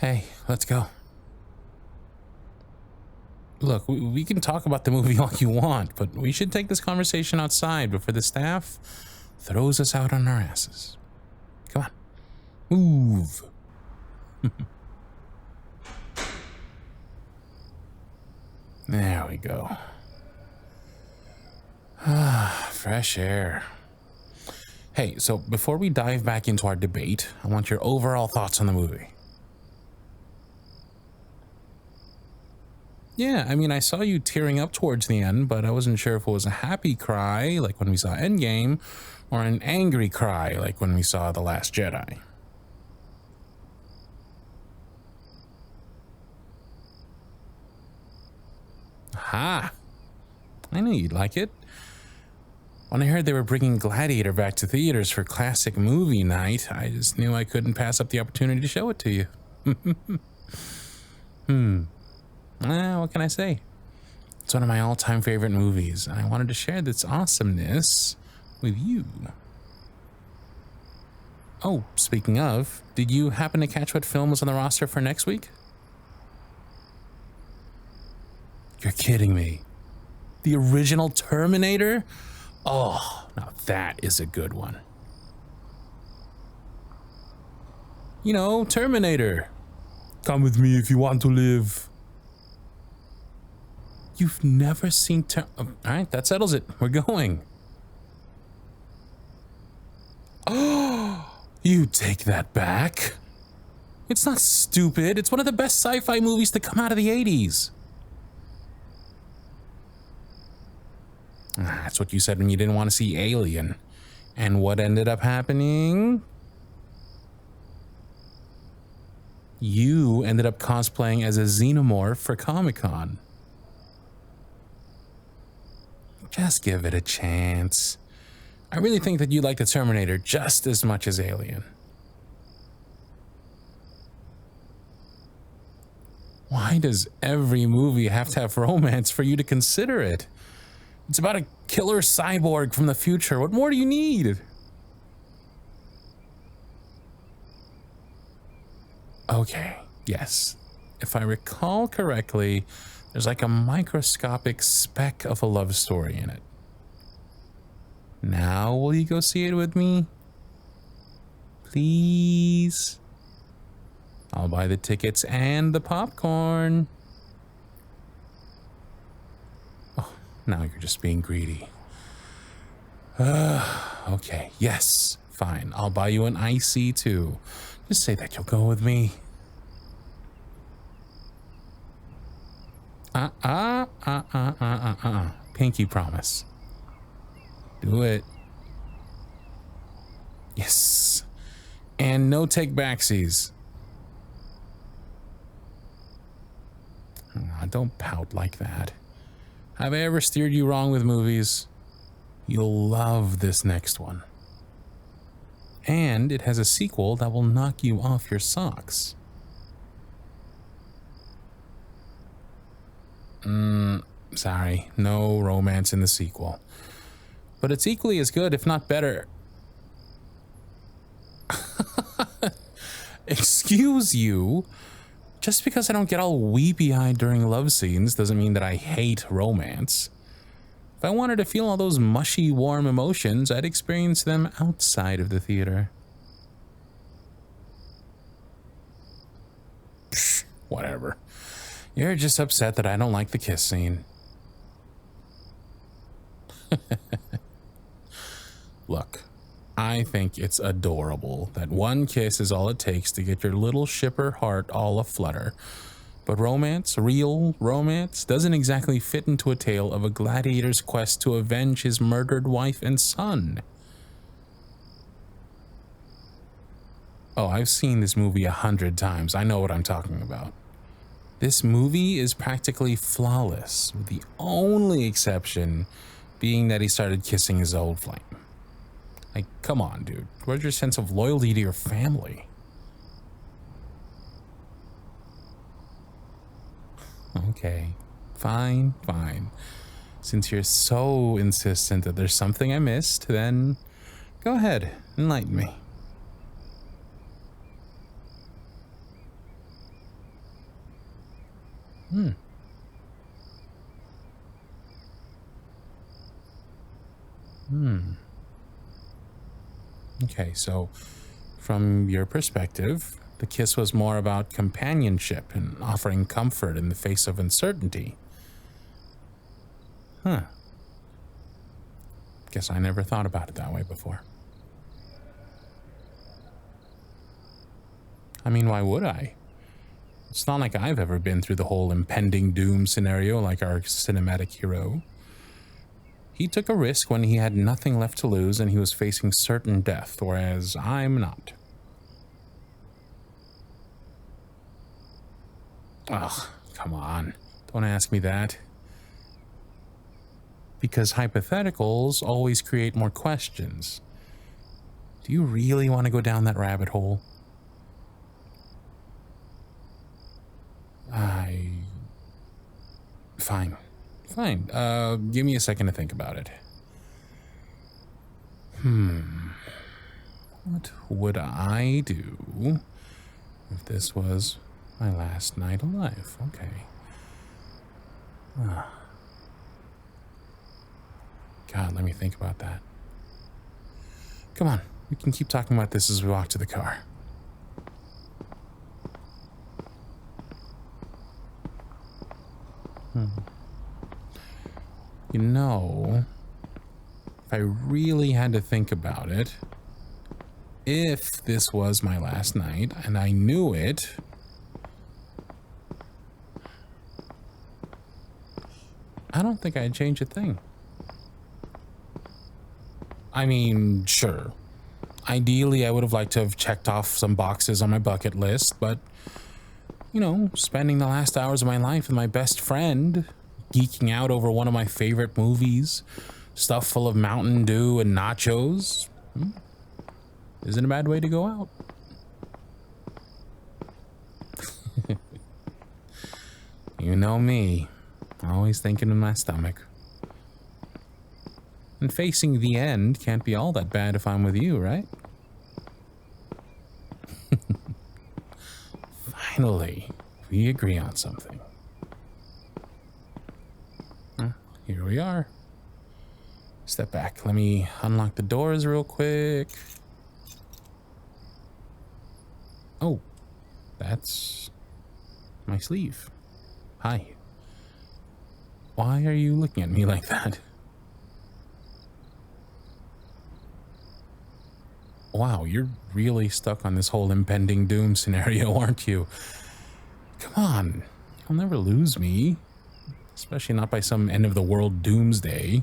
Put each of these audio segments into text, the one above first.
Hey, let's go. Look, we can talk about the movie all you want, but we should take this conversation outside before the staff throws us out on our asses. Come on. Move. There we go. Fresh air. Hey, so before we dive back into our debate, I want your overall thoughts on the movie. Yeah, I mean, I saw you tearing up towards the end, but I wasn't sure if it was a happy cry, like when we saw Endgame, or an angry cry, like when we saw The Last Jedi. Aha! I knew you'd like it. When I heard they were bringing Gladiator back to theaters for classic movie night, I just knew I couldn't pass up the opportunity to show it to you. What can I say? It's one of my all-time favorite movies, and I wanted to share this awesomeness with you. Oh, speaking of, did you happen to catch what film was on the roster for next week? You're kidding me. The original Terminator? Oh, now that is a good one. You know, Terminator. Come with me if you want to live. You've never seen all right, that settles it. We're going. Oh, you take that back. It's not stupid. It's one of the best sci-fi movies to come out of the 80s. That's what you said when you didn't want to see Alien. And what ended up happening? You ended up cosplaying as a xenomorph for Comic-Con. Just give it a chance. I really think that you like the Terminator just as much as Alien. Why does every movie have to have romance for you to consider it? It's about a killer cyborg from the future. What more do you need? Okay, yes. If I recall correctly, there's like a microscopic speck of a love story in it. Now, will you go see it with me? Please? I'll buy the tickets and the popcorn. Oh, now you're just being greedy. Okay, yes, fine. I'll buy you an icy too. Just say that you'll go with me. Pinky promise. Do it. Yes. And no take backsies. Don't pout like that. Have I ever steered you wrong with movies? You'll love this next one. And it has a sequel that will knock you off your socks. Sorry, no romance in the sequel. But it's equally as good, if not better. Excuse you? Just because I don't get all weepy-eyed during love scenes doesn't mean that I hate romance. If I wanted to feel all those mushy, warm emotions, I'd experience them outside of the theater. Psh, whatever. You're just upset that I don't like the kiss scene. Look, I think it's adorable that one kiss is all it takes to get your little shipper heart all aflutter. But romance, real romance, doesn't exactly fit into a tale of a gladiator's quest to avenge his murdered wife and son. Oh, I've seen this movie 100 times. I know what I'm talking about. This movie is practically flawless, with the only exception being that he started kissing his old flame. Like, come on, dude. Where's your sense of loyalty to your family? Okay, fine. Since you're so insistent that there's something I missed, then go ahead, enlighten me. Hmm. Hmm. Okay, so from your perspective, the kiss was more about companionship and offering comfort in the face of uncertainty. Huh. Guess I never thought about it that way before. I mean, why would I? It's not like I've ever been through the whole impending doom scenario like our cinematic hero. He took a risk when he had nothing left to lose and he was facing certain death, whereas I'm not. Ugh, come on. Don't ask me that. Because hypotheticals always create more questions. Do you really want to go down that rabbit hole? Fine. Fine. Give me a second to think about it. What would I do if this was my last night alive? Okay. God, let me think about that. Come on, we can keep talking about this as we walk to the car. You know, if I really had to think about it, if this was my last night and I knew it, I don't think I'd change a thing. I mean, sure. Ideally, I would have liked to have checked off some boxes on my bucket list, but, you know, spending the last hours of my life with my best friend, geeking out over one of my favorite movies, stuff full of Mountain Dew and nachos, isn't a bad way to go out. You know me, always thinking in my stomach. And facing the end can't be all that bad if I'm with you, right? Finally, we agree on something. Here we are. Step back. Let me unlock the doors real quick. Oh, that's my sleeve. Hi. Why are you looking at me like that? Wow, you're really stuck on this whole impending doom scenario, aren't you? Come on, you'll never lose me. Especially not by some end of the world doomsday.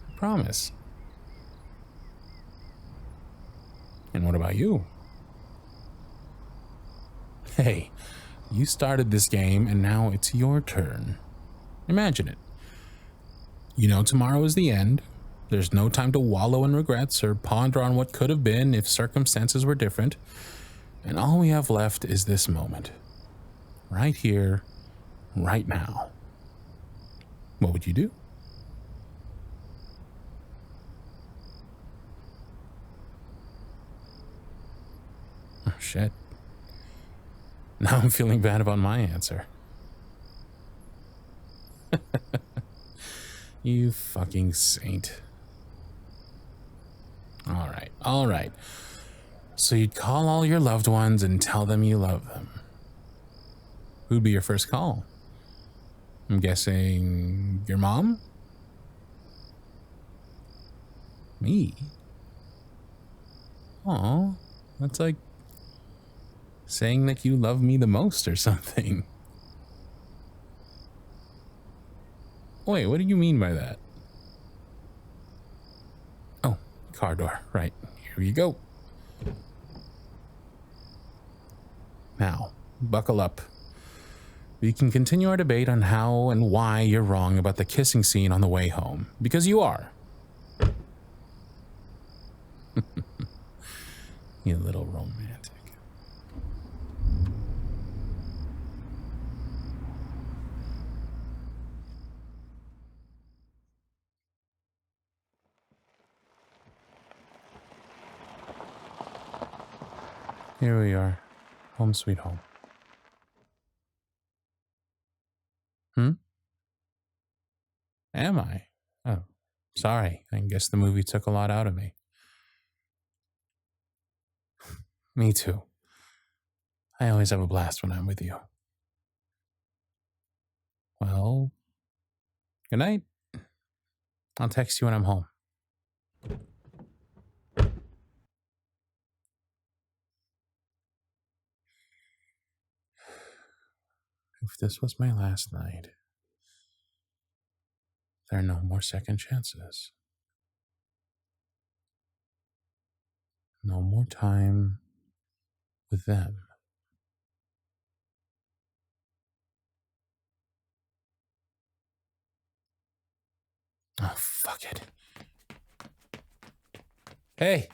I promise. And what about you? Hey, you started this game and now it's your turn. Imagine it. You know tomorrow is the end. There's no time to wallow in regrets or ponder on what could have been if circumstances were different. And all we have left is this moment. Right here, right now. What would you do? Oh, shit. Now I'm feeling bad about my answer. You fucking saint. All right. So you'd call all your loved ones and tell them you love them. Who'd be your first call? I'm guessing your mom? Me? Aw, that's like saying that you love me the most or something. Wait, what do you mean by that? Oh, car door, right. Here you go. Now, buckle up. We can continue our debate on how and why you're wrong about the kissing scene on the way home. Because you are. You little romantic. Here we are. Home sweet home. Am I? Oh, sorry. I guess the movie took a lot out of me. Me too. I always have a blast when I'm with you. Well, good night. I'll text you when I'm home. If this was my last night, there are no more second chances. No more time with them. Oh, fuck it. Hey!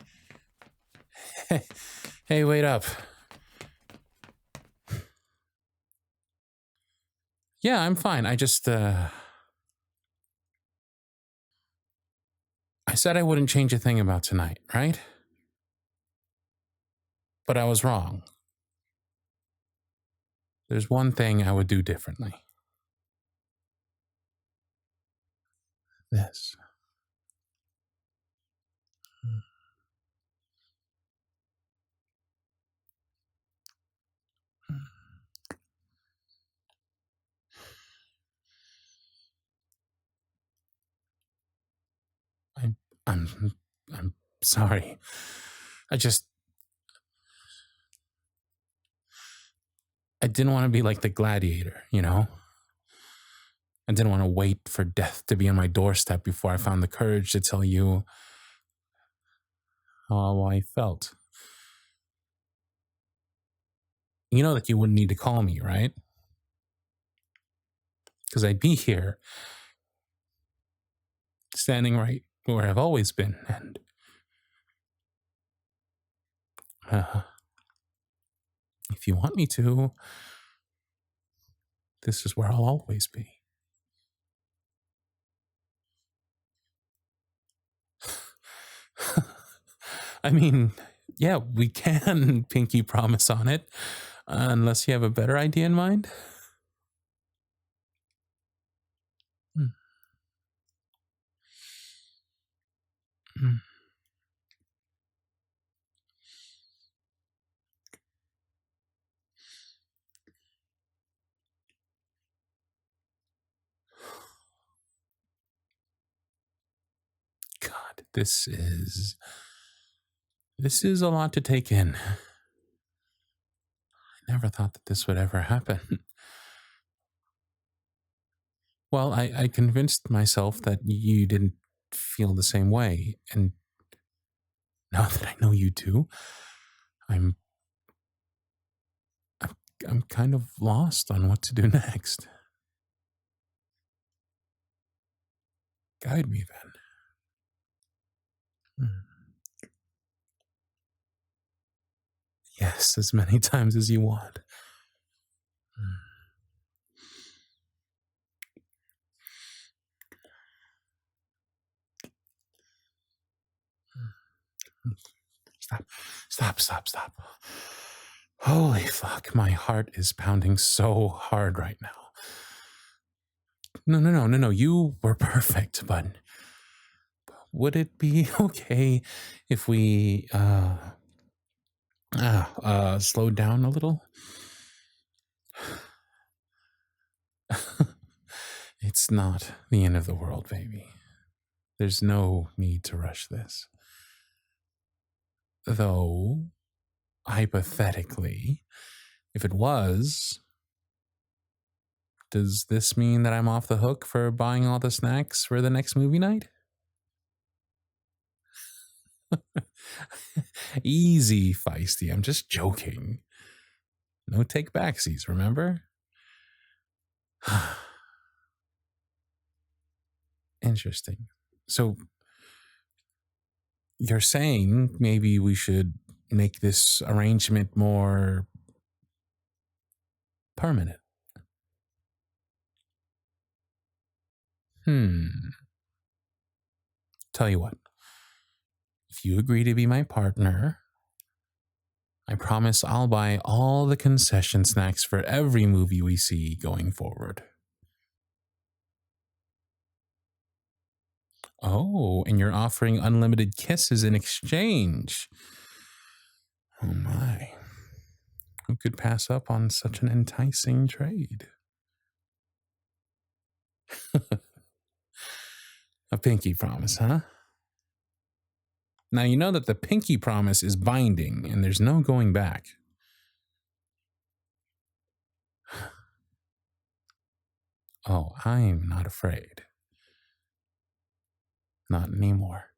Hey, wait up. Yeah, I'm fine. I just, I said I wouldn't change a thing about tonight, right? But I was wrong. There's one thing I would do differently. This. I'm, I'm, I'm sorry. I didn't want to be like the gladiator, you know? I didn't want to wait for death to be on my doorstep before I found the courage to tell you how I felt. You know that you wouldn't need to call me, right? Because I'd be here, standing right where I've always been, and if you want me to, this is where I'll always be. I mean, yeah, we can pinky promise on it, unless you have a better idea in mind. God, this is a lot to take in. I never thought that this would ever happen. Well, I convinced myself that you didn't feel the same way, and now that I know you do, I'm kind of lost on what to do next. Guide me then. Yes, as many times as you want. Stop. Holy fuck, my heart is pounding so hard right now. No, you were perfect, but would it be okay if we, slowed down a little? It's not the end of the world, baby. There's no need to rush this. Though, hypothetically, if it was, does this mean that I'm off the hook for buying all the snacks for the next movie night? Easy, feisty. I'm just joking. No take backsies, remember? Interesting. So, you're saying maybe we should make this arrangement more permanent? Tell you what. If you agree to be my partner, I promise I'll buy all the concession snacks for every movie we see going forward. Oh, and you're offering unlimited kisses in exchange. Oh my. Who could pass up on such an enticing trade? A pinky promise, huh? Now you know that the pinky promise is binding and there's no going back. Oh, I'm not afraid. Not anymore.